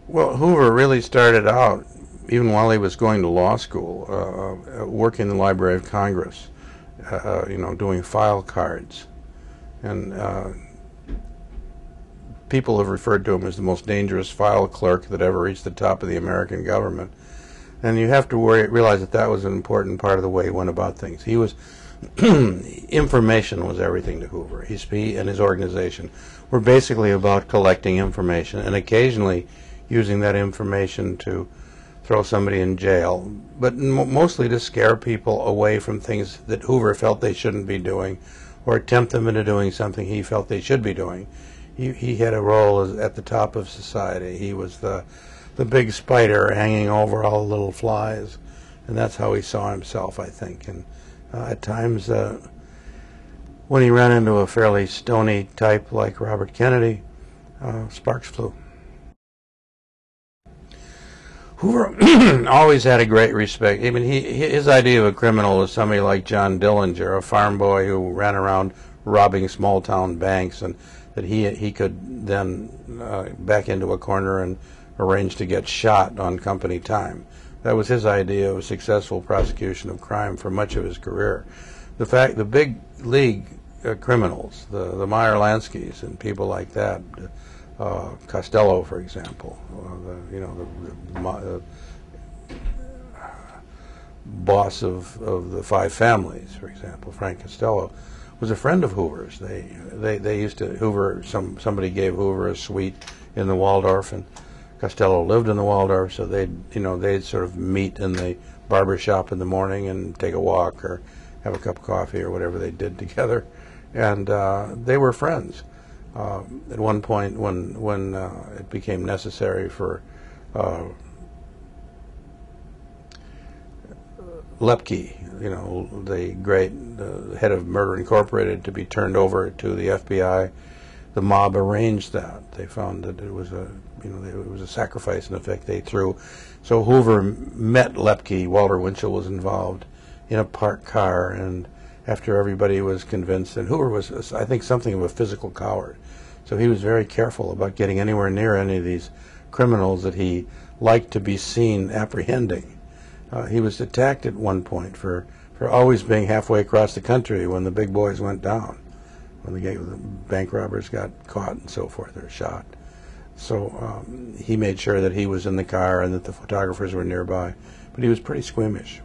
Well, Hoover really started out, even while he was going to law school, working in the Library of Congress, doing file cards. And people have referred to him as the most dangerous file clerk that ever reached the top of the American government. And you have to realize that that was an important part of the way he went about things. He was information was everything to Hoover. He and his organization were basically about collecting information and occasionally using that information to throw somebody in jail, but mostly to scare people away from things that Hoover felt they shouldn't be doing, or tempt them into doing something he felt they should be doing. He had a role at the top of society. He was the big spider hanging over all the little flies, and that's how he saw himself, I think. And at times, when he ran into a fairly stony type like Robert Kennedy, sparks flew. Hoover always had a great respect. I mean, his idea of a criminal was somebody like John Dillinger, a farm boy who ran around robbing small-town banks, and that he could then back into a corner and arrange to get shot on company time. That was his idea of successful prosecution of crime for much of his career. The big league criminals, the Meyer-Lanskys and people like that, Costello, for example, the boss of the Five Families, for example, Frank Costello, was a friend of Hoover's. They used to somebody gave Hoover a suite in the Waldorf, and Costello lived in the Waldorf, so they'd sort of meet in the barber shop in the morning and take a walk or have a cup of coffee or whatever they did together, and they were friends. At one point, when it became necessary for Lepke, the great head of Murder Incorporated, to be turned over to the FBI, the mob arranged that. They found that it was a sacrifice, in effect, they threw. So Hoover met Lepke. Walter Winchell was involved in a parked car, and after everybody was convinced, and Hoover was, I think, something of a physical coward. So he was very careful about getting anywhere near any of these criminals that he liked to be seen apprehending. He was attacked at one point for always being halfway across the country when the big boys went down, when the bank robbers got caught and so forth, or shot. So he made sure that he was in the car and that the photographers were nearby. But he was pretty squeamish.